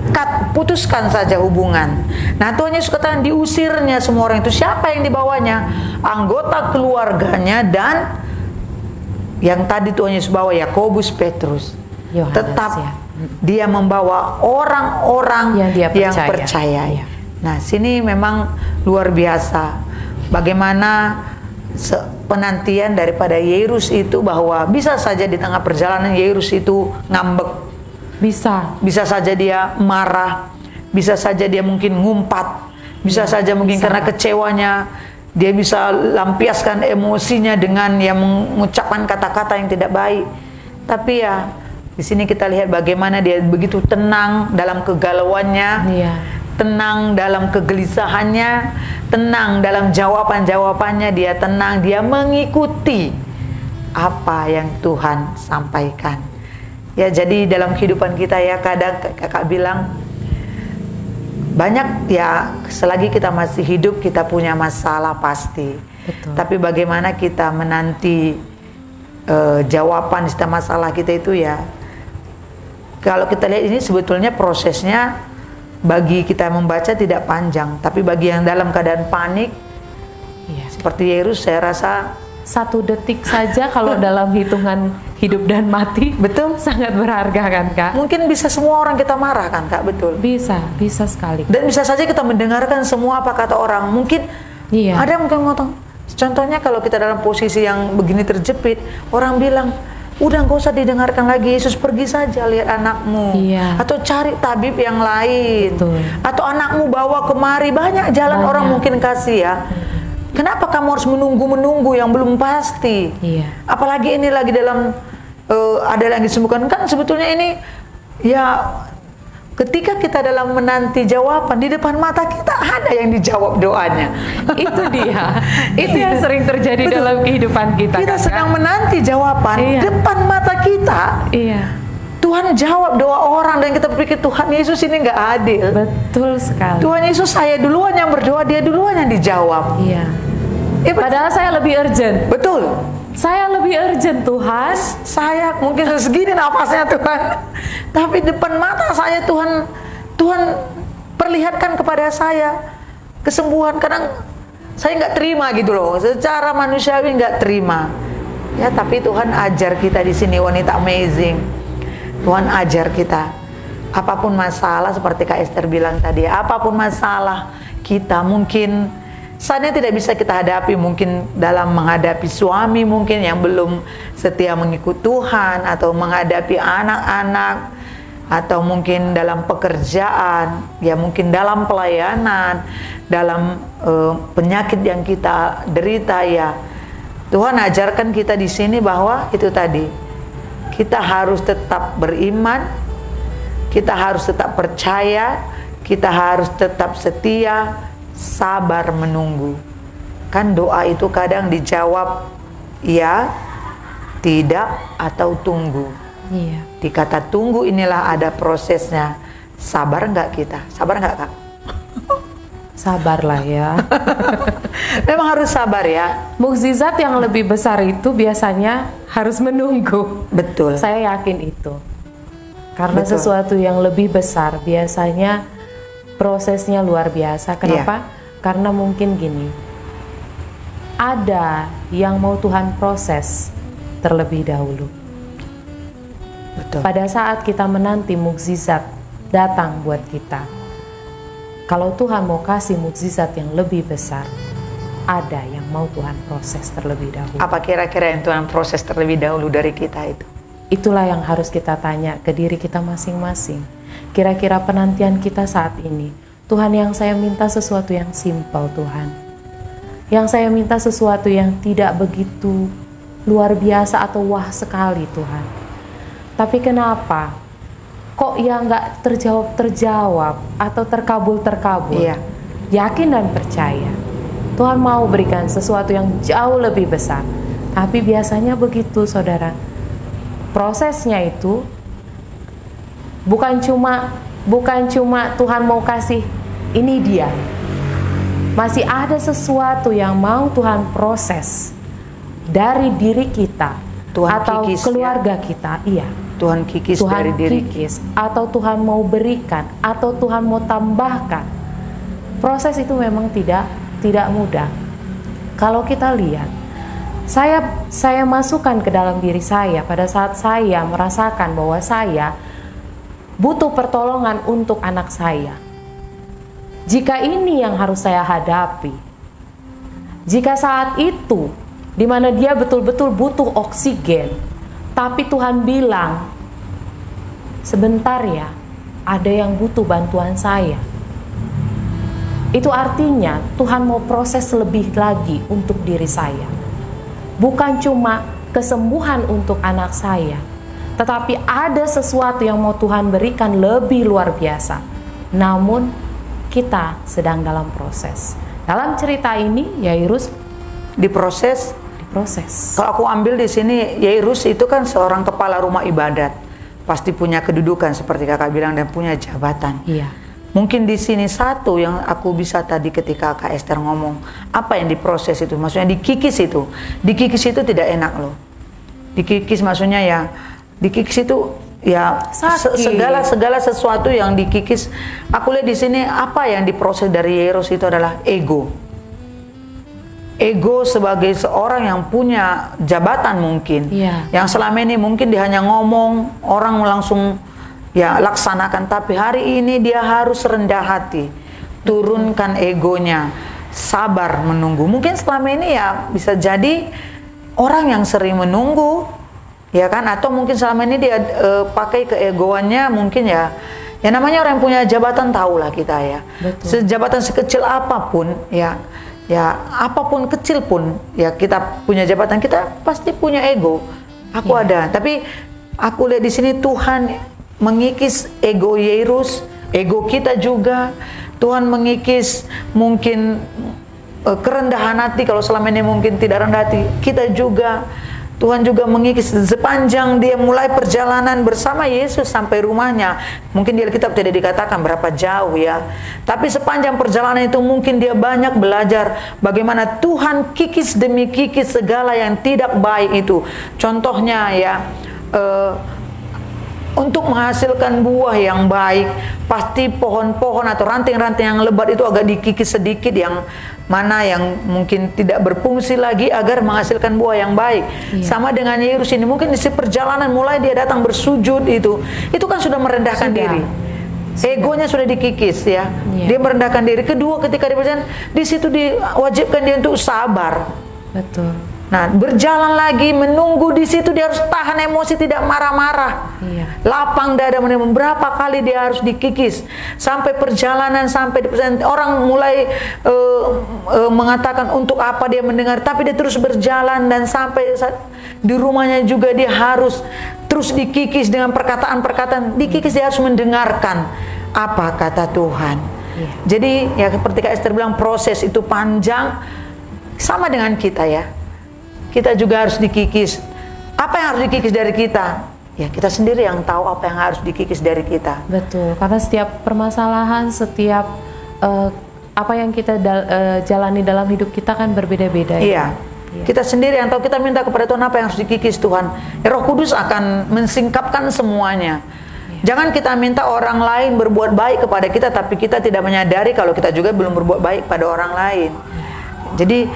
putuskan saja hubungan. Nah Tuhan Yesus katakan diusirnya semua orang itu. Siapa yang dibawanya? Anggota keluarganya dan yang tadi Tuhan Yesus bawa Yakobus, Petrus. Yohanes, tetap ya. Dia membawa orang-orang yang percaya. Ya. Nah sini memang luar biasa. Bagaimana penantian daripada Yairus itu, bahwa bisa saja di tengah perjalanan Yairus itu ngambek. Bisa saja dia marah, bisa saja dia mungkin ngumpat, bisa saja mungkin karena kecewanya dia bisa lampiaskan emosinya dengan yang mengucapkan kata-kata yang tidak baik. Tapi ya di sini kita lihat bagaimana dia begitu tenang dalam kegalauannya, tenang dalam kegelisahannya, tenang dalam jawaban-jawabannya, dia tenang, dia mengikuti apa yang Tuhan sampaikan. Ya jadi dalam kehidupan kita ya, kadang kakak bilang banyak ya, selagi kita masih hidup kita punya masalah pasti. Betul. Tapi bagaimana kita menanti jawaban setiap masalah kita itu ya. Kalau kita lihat ini sebetulnya prosesnya bagi kita membaca tidak panjang, tapi bagi yang dalam keadaan panik seperti Yairus, saya rasa 1 detik saja kalau dalam hitungan hidup dan mati, betul, sangat berharga kan Kak? Mungkin bisa semua orang kita marah kan Kak, betul? Bisa sekali. Dan bisa saja kita mendengarkan semua apa kata orang. Mungkin ada mungkin ngomong. Contohnya kalau kita dalam posisi yang begini terjepit, orang bilang, udah nggak usah didengarkan lagi, Yesus pergi saja lihat anakmu, atau cari tabib yang lain, atau anakmu bawa kemari, banyak jalan orang mungkin kasih ya. Kenapa kamu harus menunggu yang belum pasti? Apalagi ini lagi dalam ada yang disembuhkan. Kan sebetulnya ini ya ketika kita dalam menanti jawaban, di depan mata kita ada yang dijawab doanya. Itu dia. Itu yang sering terjadi dalam kehidupan kita. Kita sedang menanti jawaban depan mata kita. Tuhan jawab doa orang dan kita berpikir Tuhan Yesus ini nggak adil. Betul sekali. Tuhan Yesus, saya duluan yang berdoa, dia duluan yang dijawab. Padahal saya lebih urgent. Betul. Saya lebih urgent Tuhan. Saya mungkin segini nafasnya Tuhan. Tapi depan mata saya Tuhan perlihatkan kepada saya kesembuhan. Kadang saya nggak terima gitu loh. Secara manusiawi nggak terima. Ya tapi Tuhan ajar kita di sini, wanita amazing. Tuhan ajar kita. Apapun masalah seperti Kak Esther bilang tadi, apapun masalah kita mungkin saatnya tidak bisa kita hadapi, mungkin dalam menghadapi suami mungkin yang belum setia mengikut Tuhan, atau menghadapi anak-anak, atau mungkin dalam pekerjaan, ya mungkin dalam pelayanan, dalam penyakit yang kita derita ya. Tuhan ajarkan kita di sini bahwa itu tadi, kita harus tetap beriman, kita harus tetap percaya, kita harus tetap setia, sabar menunggu. Kan doa itu kadang dijawab ya, tidak, atau tunggu. Di kata tunggu inilah ada prosesnya. Sabar nggak kita? Sabar nggak Kak? Sabarlah ya. Memang harus sabar ya. Mukjizat yang lebih besar itu biasanya harus menunggu. Betul. Saya yakin itu. Karena sesuatu yang lebih besar biasanya prosesnya luar biasa. Kenapa? Karena mungkin gini, ada yang mau Tuhan proses terlebih dahulu. Pada saat kita menanti mukjizat datang buat kita, kalau Tuhan mau kasih mukjizat yang lebih besar, ada yang mau Tuhan proses terlebih dahulu. Apa kira-kira yang Tuhan proses terlebih dahulu dari kita itu? Itulah yang harus kita tanya ke diri kita masing-masing. Kira-kira penantian kita saat ini, Tuhan, yang saya minta sesuatu yang simpel Tuhan. Yang saya minta sesuatu yang tidak begitu luar biasa atau wah sekali Tuhan. Tapi kenapa kok yang nggak terjawab atau terkabul? Yakin dan percaya. Tuhan mau berikan sesuatu yang jauh lebih besar. Tapi biasanya begitu, saudara. Prosesnya itu bukan cuma Tuhan mau kasih ini dia. Masih ada sesuatu yang mau Tuhan proses dari diri kita, Tuhan atau kikis, keluarga kita. Iya. Tuhan kikis dari diri kikis, atau Tuhan mau berikan, atau Tuhan mau tambahkan. Proses itu memang tidak mudah. Kalau kita lihat, saya masukkan ke dalam diri saya pada saat saya merasakan bahwa saya butuh pertolongan untuk anak saya. Jika ini yang harus saya hadapi, jika saat itu di mana dia betul-betul butuh oksigen, tapi Tuhan bilang, sebentar ya, ada yang butuh bantuan saya. Itu artinya Tuhan mau proses lebih lagi untuk diri saya. Bukan cuma kesembuhan untuk anak saya, tetapi ada sesuatu yang mau Tuhan berikan lebih luar biasa. Namun kita sedang dalam proses. Dalam cerita ini Yairus diproses. Kalau aku ambil di sini, Yairus itu kan seorang kepala rumah ibadat, pasti punya kedudukan seperti kakak bilang dan punya jabatan. Iya. Mungkin di sini satu yang aku bisa tadi ketika Kak Esther ngomong, apa yang diproses itu, maksudnya dikikis itu. Dikikis itu tidak enak loh. Dikikis maksudnya ya, dikikis itu ya segala sesuatu yang dikikis. Aku lihat di sini apa yang diproses dari Yairus itu adalah ego. Ego sebagai seorang yang punya jabatan mungkin, yang selama ini mungkin dia hanya ngomong, orang langsung ya laksanakan, tapi hari ini dia harus rendah hati, turunkan egonya, sabar menunggu. Mungkin selama ini ya bisa jadi orang yang sering menunggu, ya kan, atau mungkin selama ini dia pakai keegoannya, mungkin ya namanya orang yang punya jabatan, tahulah kita ya. Sejabatan sekecil apapun ya apapun kecil pun ya, kita punya jabatan, kita pasti punya ego. Aku ada, tapi aku lihat di sini Tuhan mengikis ego Yairus, ego kita juga. Tuhan mengikis mungkin kerendahan hati, kalau selama ini mungkin tidak rendah hati, kita juga. Tuhan juga mengikis sepanjang dia mulai perjalanan bersama Yesus sampai rumahnya. Mungkin di Alkitab tidak dikatakan berapa jauh ya, tapi sepanjang perjalanan itu mungkin dia banyak belajar bagaimana Tuhan kikis demi kikis segala yang tidak baik itu. Contohnya ya, untuk menghasilkan buah yang baik, pasti pohon-pohon atau ranting-ranting yang lebat itu agak dikikis sedikit, yang mana yang mungkin tidak berfungsi lagi agar menghasilkan buah yang baik. Sama dengan Yairus ini, mungkin di perjalanan mulai dia datang bersujud itu kan sudah merendahkan diri. Egonya sudah dikikis ya. Dia merendahkan diri. Kedua, ketika dia berjalan, di situ diwajibkan dia untuk sabar. Betul. Nah, berjalan lagi, menunggu di situ, dia harus tahan emosi, tidak marah-marah. Lapang dada, berapa kali dia harus dikikis sampai perjalanan, sampai orang mulai mengatakan untuk apa dia mendengar, tapi dia terus berjalan, dan sampai di rumahnya juga dia harus terus dikikis dengan perkataan-perkataan. Dikikis, dia harus mendengarkan apa kata Tuhan. Jadi ya seperti Kak Esther bilang, proses itu panjang. Sama dengan kita ya, kita juga harus dikikis. Apa yang harus dikikis dari kita? Ya kita sendiri yang tahu apa yang harus dikikis dari kita. Betul, karena setiap permasalahan, setiap apa yang kita jalani dalam hidup kita kan berbeda-beda. Iya. Kita sendiri yang tahu. Kita minta kepada Tuhan apa yang harus dikikis Tuhan. Roh Kudus akan mensingkapkan semuanya. Jangan kita minta orang lain berbuat baik kepada kita, tapi kita tidak menyadari kalau kita juga belum berbuat baik pada orang lain. Jadi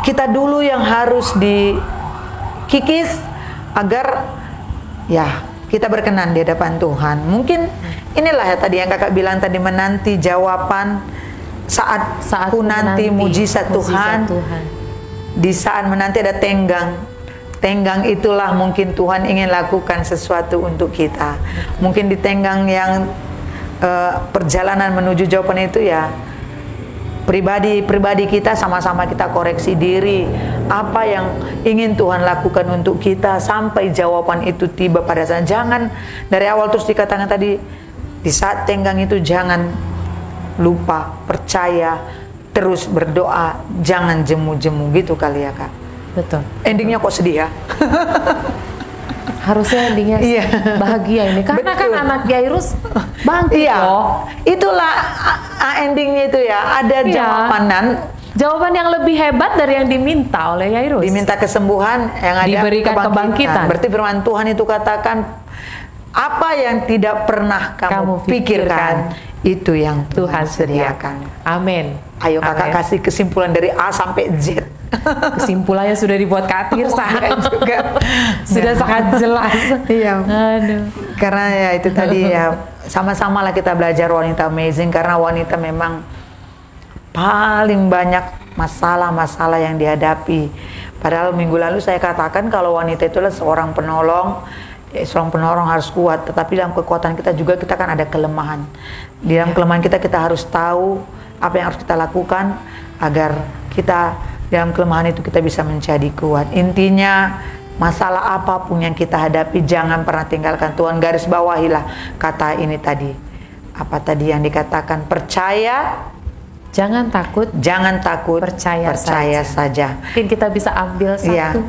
kita dulu yang harus dikikis agar ya kita berkenan di hadapan Tuhan. Mungkin inilah ya tadi yang kakak bilang tadi, menanti jawaban saat ku nanti mujizat Tuhan. Di saat menanti ada tenggang. Tenggang itulah mungkin Tuhan ingin lakukan sesuatu untuk kita. Mungkin di tenggang yang perjalanan menuju jawaban itu ya, pribadi kita sama-sama kita koreksi diri, apa yang ingin Tuhan lakukan untuk kita sampai jawaban itu tiba pada saat. Jangan dari awal terus dikatakan tadi, di saat tenggang itu jangan lupa, percaya, terus berdoa, jangan jemu-jemu gitu kali ya Kak. Betul. Endingnya kok sedih ya? Harusnya endingnya bahagia ini, karena Betul. kan anak Yairus bangkit loh. Itulah endingnya itu ya, ada jawaban yang lebih hebat dari yang diminta oleh Yairus. Diminta kesembuhan, yang ada diberikan kebangkitan. Berarti firman Tuhan itu katakan, apa yang tidak pernah kamu pikirkan, itu yang Tuhan sediakan. Amin. Ayo Kakak kasih kesimpulan dari A sampai Z. Kesimpulannya sudah dibuat Kak Tirsa juga. Sudah sangat jelas. Iya. Aduh. Karena ya itu tadi ya, sama-sama lah kita belajar wanita amazing, karena wanita memang paling banyak masalah-masalah yang dihadapi. Padahal minggu lalu saya katakan kalau wanita itulah seorang penolong. Seorang penolong harus kuat, tetapi dalam kekuatan kita juga kita kan ada kelemahan. Di dalam kelemahan kita harus tahu apa yang harus kita lakukan agar kita dalam kelemahan itu kita bisa menjadi kuat. Intinya masalah apapun yang kita hadapi jangan pernah tinggalkan Tuhan. Garis bawahilah kata ini tadi. Apa tadi yang dikatakan? Percaya, jangan takut, percaya saja. Mungkin kita bisa ambil satu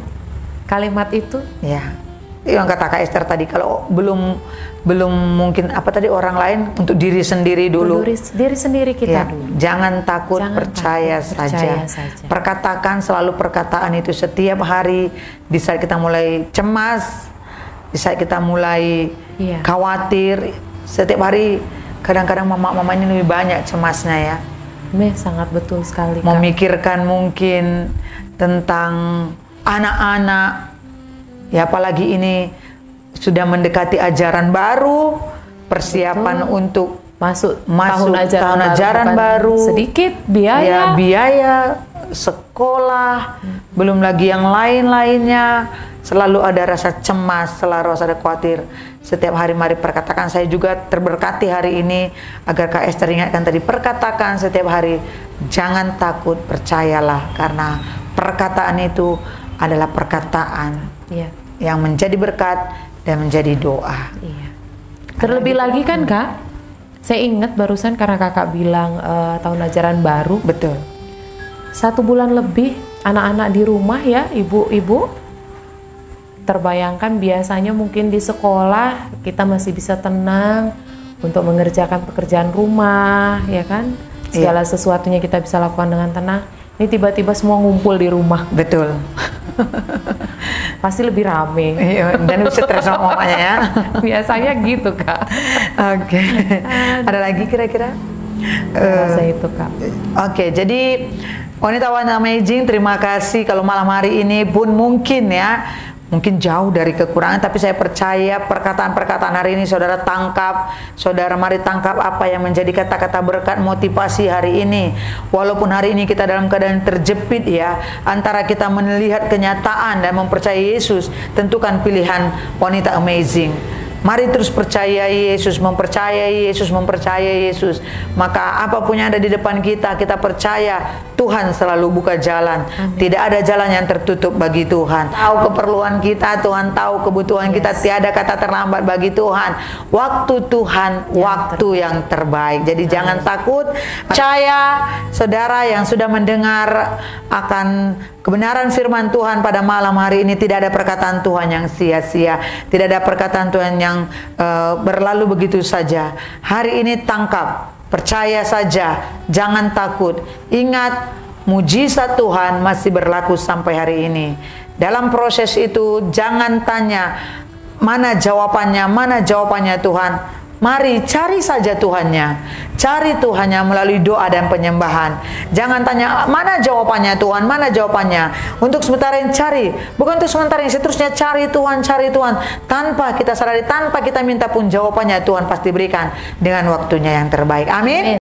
kalimat itu. Ya. Yang kata Kak Esther tadi, kalau belum mungkin apa tadi orang lain, untuk diri sendiri dulu. Diri sendiri kita dulu. Jangan takut, percaya saja. Perkatakan selalu perkataan itu setiap hari. Di saat kita mulai cemas, di saat kita mulai khawatir, setiap hari kadang-kadang mama ini lebih banyak cemasnya ya. Sangat betul sekali. Memikirkan mungkin tentang anak-anak. Ya apalagi ini sudah mendekati ajaran baru, persiapan untuk masuk tahun ajaran baru. Sedikit biaya. Biaya sekolah, belum lagi yang lain-lainnya. Selalu ada rasa cemas, selalu rasa khawatir. Setiap hari mari perkatakan, saya juga terberkati hari ini agar Kak Esther ingatkan tadi, perkatakan setiap hari, jangan takut, percayalah, karena perkataan itu adalah perkataan yang menjadi berkat dan menjadi doa. Terlebih lagi kan Kak, saya ingat barusan karena Kakak bilang tahun ajaran baru. Betul. 1 bulan lebih anak-anak di rumah ya, ibu-ibu. Terbayangkan biasanya mungkin di sekolah kita masih bisa tenang untuk mengerjakan pekerjaan rumah, ya kan? Segala sesuatunya kita bisa lakukan dengan tenang. Ini tiba-tiba semua ngumpul di rumah. Betul. Pasti lebih rame. Dan stres sama mamanya ya. Biasanya gitu Kak. Oke. Ada lagi kira-kira? Rasa itu Kak. Oke, jadi wanita-wanita amazing, terima kasih kalau malam hari ini pun mungkin jauh dari kekurangan, tapi saya percaya perkataan-perkataan hari ini saudara tangkap, saudara mari tangkap apa yang menjadi kata-kata berkat motivasi hari ini. Walaupun hari ini kita dalam keadaan terjepit ya, antara kita melihat kenyataan dan mempercayai Yesus, tentukan pilihan wanita amazing. Mari terus percayai Yesus, mempercayai Yesus, mempercayai Yesus. Maka apapun yang ada di depan kita, kita percaya Tuhan selalu buka jalan. Amin. Tidak ada jalan yang tertutup bagi Tuhan. Tahu keperluan kita, Tuhan tahu kebutuhan kita. Tiada kata terlambat bagi Tuhan. Waktu Tuhan, waktu yang terbaik. Jadi jangan takut. Percaya, saudara yang sudah mendengar akan kebenaran firman Tuhan pada malam hari ini, tidak ada perkataan Tuhan yang sia-sia, tidak ada perkataan Tuhan yang berlalu begitu saja. Hari ini tangkap, percaya saja, jangan takut. Ingat, mujizat Tuhan masih berlaku sampai hari ini. Dalam proses itu jangan tanya mana jawabannya Tuhan. Mari cari saja Tuhannya. Cari Tuhannya melalui doa dan penyembahan. Jangan tanya mana jawabannya Tuhan, mana jawabannya. Untuk sementara yang cari, bukan untuk sementara yang seterusnya cari Tuhan, tanpa kita sadari, tanpa kita minta pun jawabannya Tuhan pasti berikan dengan waktunya yang terbaik. Amin.